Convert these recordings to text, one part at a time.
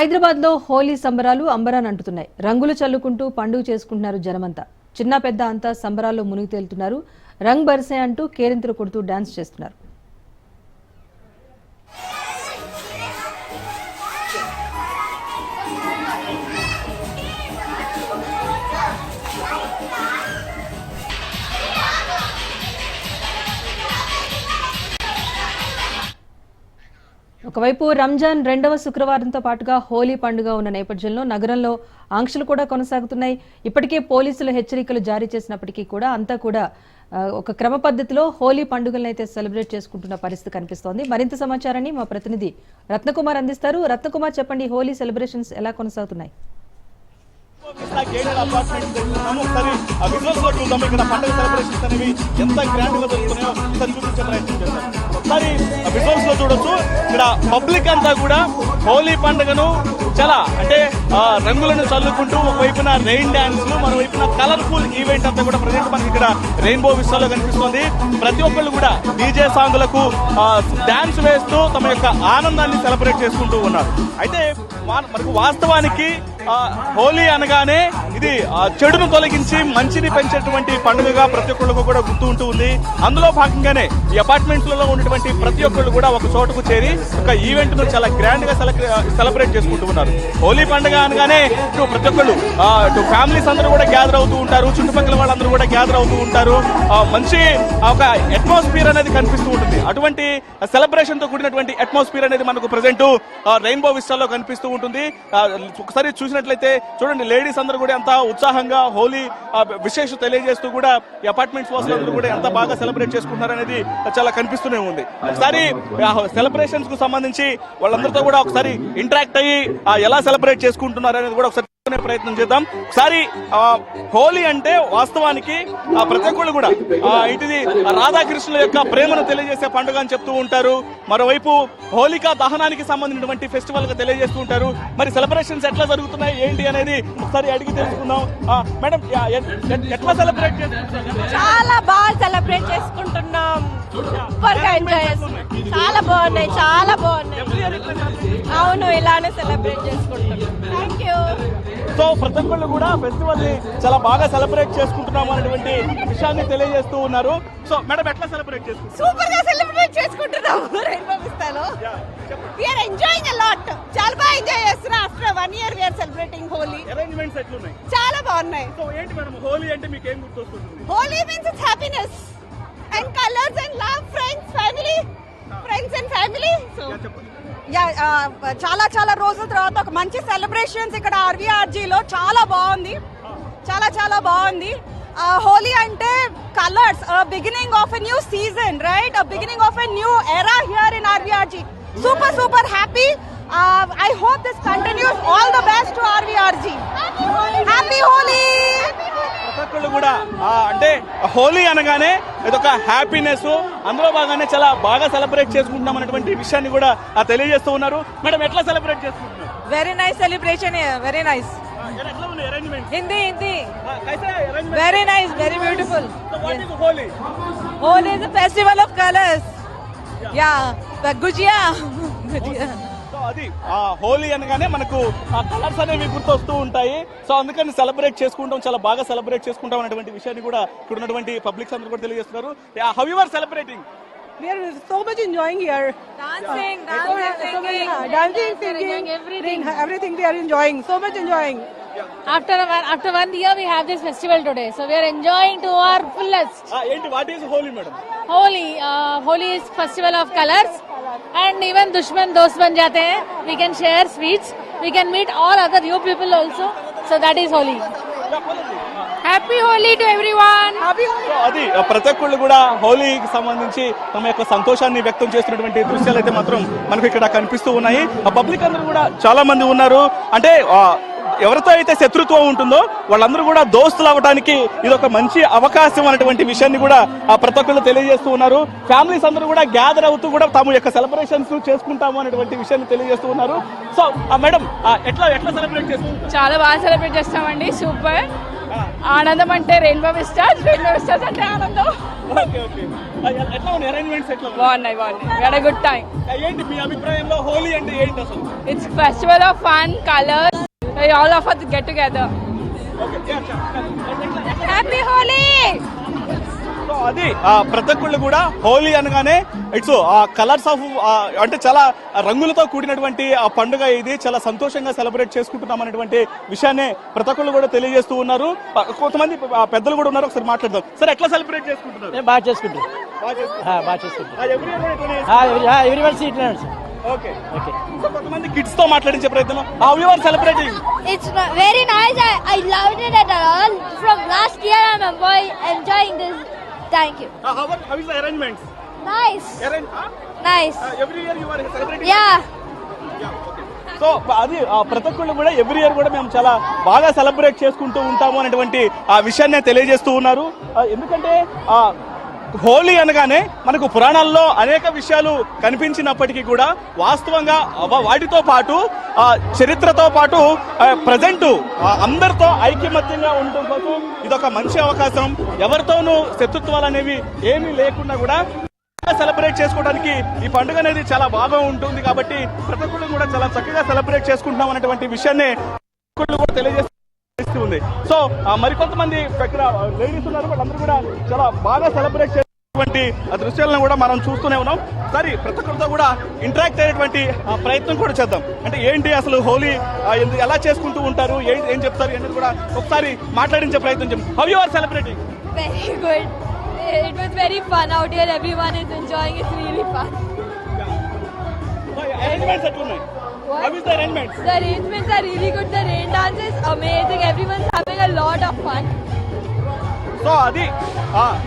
హైదరాబాద్ లో హోలీ సంబరాలు అంబరాన్ని అంటున్నాయి. రంగులు చల్లుకుంటూ పండుగ చేసుకుంటున్నారు జనమంతా. చిన్న పెద్ద అంతా సంబరాల్లో మునిగి తేలుతున్నారు. రంగ్ బర్సే అంటూ కేరింతలు కొడుతూ డాన్స్ చేస్తున్నారు. ఒకవైపు రంజాన్ రెండవ శుక్రవారంతో పాటుగా హోలీ పండుగ ఉన్న నేపథ్యంలో నగరంలో ఆంక్షలు కూడా కొనసాగుతున్నాయి. ఇప్పటికే పోలీసులు హెచ్చరికలు జారీ చేసినప్పటికీ కూడా అంతా కూడా ఒక క్రమ పద్ధతిలో హోలీ పండుగలను అయితే సెలబ్రేట్ చేసుకుంటున్న పరిస్థితి కనిపిస్తోంది. మరింత సమాచారాన్ని మా ప్రతినిధి రత్నకుమార్ అందిస్తారు. రత్నకుమార్, చెప్పండి, హోలీ సెలబ్రేషన్స్ ఎలా కొనసాగుతున్నాయి? చూడొచ్చు, ఇక్కడ పబ్లిక్ అంతా కూడా హోలీ పండుగను చాలా రంగులను చల్లుకుంటూ ఒకవైపున రెయిన్ డాన్స్లు, మరోవైపున కలర్ఫుల్ ఈవెంట్ అంతా కూడా ప్రజెంట్ మనకి ఇక్కడ రెయిన్బో విస్టాలో కనిపిస్తుంది. ప్రతి ఒక్కళ్ళు కూడా డీజే సాంగులకు డాన్స్ వేస్తూ తమ యొక్క ఆనందాన్ని సెలబ్రేట్ చేసుకుంటూ ఉన్నారు. అయితే మనకు వాస్తవానికి హోలీ అనగానే ఇది చెడును తొలగించి మంచిని పెంచేటువంటి పండుగగా ప్రతి ఒక్కళ్ళకు కూడా గుర్తు ఉంటూ ఉంది. అందులో భాగంగానే ఈ అపార్ట్మెంట్స్ లలో ఉన్నటువంటి ప్రతి ఒక్కళ్ళు కూడా ఒక చోటుకు చేరి ఒక ఈవెంట్ ను చాలా గ్రాండ్ గా సెలబ్రేట్ చేసుకుంటూ ఉన్నారు. హోలీ పండుగ అనగానే ప్రతి ఒక్కళ్ళు ఫ్యామిలీస్ అందరూ కూడా గ్యాదర్ అవుతూ ఉంటారు, చుట్టుపక్కల వాళ్ళందరూ కూడా గ్యాదర్ అవుతూ ఉంటారు. మంచి ఒక అట్మాస్ఫియర్ అనేది కనిపిస్తూ ఉంటుంది. అటువంటి సెలబ్రేషన్ తో కూడినటువంటి అట్మాస్ఫియర్ అనేది మనకు ప్రెజెంట్ రెయిన్బో విస్టాలో కనిపిస్తూ ఉంటుంది. ఒకసారి చూసినట్లయితే చూడండి, లేడీస్ అందరూ కూడా ఎంత ఉత్సాహంగా హోలీ విశేష తెలియజేస్తూ కూడా ఈ అపార్ట్మెంట్స్ వాసులందరూ కూడా ఎంత బాగా సెలబ్రేట్ చేసుకుంటున్నారు అనేది చాలా కనిపిస్తూనే ఉంది. ఒకసారి సెలబ్రేషన్స్ కు సంబంధించి వాళ్ళందరితో కూడా ఒకసారి ఇంటరాక్ట్ అయ్యి ఎలా సెలబ్రేట్ చేసుకుంటున్నారు అనేది కూడా ఒకసారి ప్రయత్నం చేద్దాం. ఒకసారి హోలీ అంటే వాస్తవానికి ప్రతి ఒక్కళ్ళు కూడా ఇటుది రాధాకృష్ణుల యొక్క ప్రేమను తెలియజేసే పండుగ అని చెప్తూ ఉంటారు. మరోవైపు హోలికా దహనానికి సంబంధించినటువంటి ఫెస్టివల్ గా తెలియజేస్తూ ఉంటారు. మరి సెలబ్రేషన్స్ ఎట్లా జరుగుతున్నాయి ఏంటి అనేది ఒకసారి అడిగి తెలుసుకుందాం. మేడం, ఎట్లా సెలబ్రేట్ చేసుకుంటున్నారు? చాలా బాగా సెలబ్రేట్ చేసుకుంటున్నాం. సూపర్ గా ఎంజాయ్ చేస్తున్నాం. చాలా బాగున్నాయి, చాలా బాగున్నాయి. అవును, ఇలానే సెలబ్రేట్ చేసుకుంటున్నాం. Thank you. సో ప్రతి ఒక్కళ్ళు కూడా ఫెస్టివల్ ని చాలా బాగా సెలబ్రేట్ చేసుకుంటున్నాం అనేటువంటి విషయాన్ని తెలియజేస్తూ ఉన్నారు. సో మేడం, ఎట్లా సెలబ్రేట్ చేసుకుంటున్నారు? సూపర్ గా సెలబ్రేట్ చేసుకుంటున్నాం. రెయిన్బో విస్తాలో we are enjoying a lot. చాలా బాగా ఎంజాయ్ చేస్తున్నాం. After 1 year we are celebrating Holi. Arrangements ఎట్లున్నాయి? చాలా బాగున్నాయి. సో ఏంటి మేడం, హోలీ అంటే మీకు ఏం గుర్తొస్తుంది? Holi means it's happiness and colours and love, friends and family. So చాలా చాలా రోజుల తర్వాత ఒక మంచి సెలబ్రేషన్స్ ఇక్కడ RVRG లో చాలా బాగుంది. చాలా బాగుంది. హోలీ అంటే colours, beginning of a new season, right? Beginning of a new era here in RVRG. Super happy. I hope this continues. All the best to RVRG. Happy Holi. ప్రతి కూడా అంటే హోలీ అనగానే ఇదొక హ్యాపీనెస్, అందులో భాగంగానే చాలా బాగా సెలబ్రేట్ చేసుకుంటున్నాం అనేటువంటి విషయాన్ని కూడా తెలియజేస్తూ ఉన్నారు. మేడం, ఎట్లా సెలబ్రేట్ చేసుకుంటున్నారు? Very nice celebration here. Very nice. Hindi. Very nice. Very beautiful. So what is Holi? Holi is a festival of colors. Yeah. The Gujia. అది హోలీ అనగానే మనకు కలర్స్ అనేవి గుర్తొస్తూ ఉంటాయి. సో అందుకని సెలబ్రేట్ చేసుకుంటాం, చాలా బాగా సెలబ్రేట్ చేసుకుంటాం అనేటువంటి విషయాన్ని కూడా ఇక్కడ ఉన్నటువంటి పబ్లిక్స్ అందరూ కూడా తెలియజేస్తున్నారు. How you are celebrating? We are so much enjoying here. Dancing, singing, everything we are enjoying. So much enjoying. After 1 year we have this festival today, so we are enjoying to our fullest. What is Holi, madam? Holi is festival of colors, and even dushman dost ban jate hain. We can share sweets, we can meet all other new people also, so that is Holi. Happy Holi to everyone. అది ప్రతి ఒక్కళ్ళు కూడా హోలీకి సంబంధించి తమ యొక్క సంతోషాన్ని వ్యక్తం చేస్తున్నటువంటి దృశ్యాలు అయితే మాత్రం మనకు ఇక్కడ కనిపిస్తూ ఉన్నాయి. పబ్లిక్ అందరూ కూడా చాలా మంది ఉన్నారు. అంటే ఎవరితో అయితే శత్రుత్వం ఉంటుందో వాళ్ళందరూ కూడా దోస్తులు అవ్వడానికి ఇది ఒక మంచి అవకాశం అనేటువంటి విషయాన్ని కూడా ప్రతి ఒక్కళ్ళు తెలియజేస్తూ ఉన్నారు. ఫ్యామిలీస్ అందరూ కూడా గ్యాదర్ అవుతూ కూడా తమ యొక్క సెలబ్రేషన్స్ చేసుకుంటాము అనేటువంటి విషయాన్ని తెలియజేస్తూ ఉన్నారు. సో మేడం, ఎట్లా సెలబ్రేట్ చేస్తారు? చాలా బాగా సెలబ్రేట్ చేస్తామండి. సూపర్ ఆనందం అంటే రెయిన్బో విస్టాస్ అంటే ఆనందం. ఓకే ఓకే ఎట్లా ఉన్నాయి అరేంజ్మెంట్స్ ఎట్లా ఉన్నాయి? బాగున్నాయి we had a good time. ఏంటి మీ అభిప్రాయంలో హోలీ అంటే ఏంటి అసలు? It's festival of fun, colors. All of us get together. Happy Holi. So అది ప్రతి ఒక్కళ్ళు కూడా హోలీ అనగానే ఇట్స్ కలర్స్ ఆఫ్ అంటే చాలా రంగులతో కూడినటువంటి ఆ పండుగ ఇది, చాలా సంతోషంగా సెలబ్రేట్ చేసుకుంటున్నాం అనేటువంటి విషయాన్ని ప్రతి ఒక్కళ్ళు కూడా తెలియజేస్తూ ఉన్నారు. కొంతమంది పెద్దలు కూడా ఉన్నారు, ఒకసారి మాట్లాడదాం. సార్ ఎట్లా సెలబ్రేట్ చేసుకుంటున్నారు? బాగా చేసుకుంటాం. Okay okay. సో కొంతమంది కిడ్స్ తో మాట్లాడించే ప్రయత్నం. How you are celebrating? It's very nice. I loved it at all. From last year, I'm enjoying this. Thank you. How is the arrangements? Nice. Nice. Every year you are celebrating? Yeah. So అది ప్రతి ఒక్కళ్ళు కూడా every year కూడా మేము చాలా బాగా celebrate చేసుకుంటూ ఉంటాము అనేటువంటి ఆ విషయాన్ని తెలియజేస్తూ ఉన్నారు. ఎందుకంటే హోలీ అనగానే మనకు పురాణాల్లో అనేక విషయాలు కనిపించినప్పటికీ కూడా వాస్తవంగా వాటితో పాటు చరిత్రతో పాటు ప్రజెంట్ అందరితో ఐకమత్యంగా ఉండటం కోసం ఇదొక మంచి అవకాశం. ఎవరితోనూ శత్రుత్వాలు అనేవి ఏమీ లేకుండా కూడా సెలబ్రేట్ చేసుకోవడానికి ఈ పండుగ అనేది చాలా బాగా ఉంటుంది. కాబట్టి ప్రతి ఒక్కళ్ళు కూడా చాలా చక్కగా సెలబ్రేట్ చేసుకుంటున్నాం అనేటువంటి విషయాన్ని కూడా తెలియజేస్తూ ఉంది. సో మరికొంతమంది ఇక్కడ లేడీస్ ఉన్నారు, వాళ్ళందరూ కూడా చాలా బాగా సెలబ్రేట్ చేసేటువంటి దృశ్యాలను కూడా మనం చూస్తూనే ఉన్నాం. సరే ప్రతి ఒక్కరితో కూడా ఇంటరాక్ట్ అయ్యేటువంటి ప్రయత్నం కూడా చేద్దాం. అంటే ఏంటి అసలు హోలీ ఎలా చేసుకుంటూ ఉంటారు, ఏం చెప్తారు అనేది కూడా ఒకసారి మాట్లాడించే ప్రయత్నం చేద్దాం. How you are celebrating? Very good. It was very fun out here. Everyone is enjoying. It's really fun. Arrangements ఎట్లున్నాయి? How is the arrangements? The arrangements are really good. The rain dance is amazing. Everyone's having a lot of fun. So అది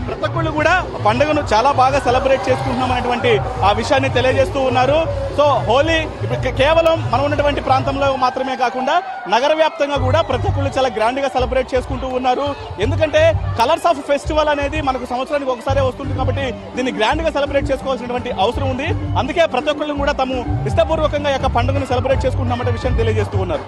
ప్రతి ఒక్కళ్ళు కూడా పండుగను చాలా బాగా celebrate చేసుకుంటున్నాం అనేటువంటి ఆ విషయాన్ని తెలియజేస్తూ ఉన్నారు. సో హోలీ ఇప్పుడు కేవలం మనం ఉన్నటువంటి ప్రాంతంలో మాత్రమే కాకుండా నగర వ్యాప్తంగా కూడా ప్రతి ఒక్కళ్ళు చాలా గ్రాండ్ గా సెలబ్రేట్ చేసుకుంటూ ఉన్నారు. ఎందుకంటే కలర్స్ ఆఫ్ ఫెస్టివల్ అనేది మనకు సంవత్సరానికి ఒకసారి వస్తుంది కాబట్టి దీన్ని గ్రాండ్ గా సెలబ్రేట్ చేసుకోవాల్సినటువంటి అవసరం ఉంది. అందుకే ప్రతి ఒక్కళ్ళు కూడా తాము ఇష్టపూర్వకంగా యొక్క పండుగను సెలబ్రేట్ చేసుకుంటున్నామనే విషయాన్ని తెలియజేస్తూ ఉన్నారు.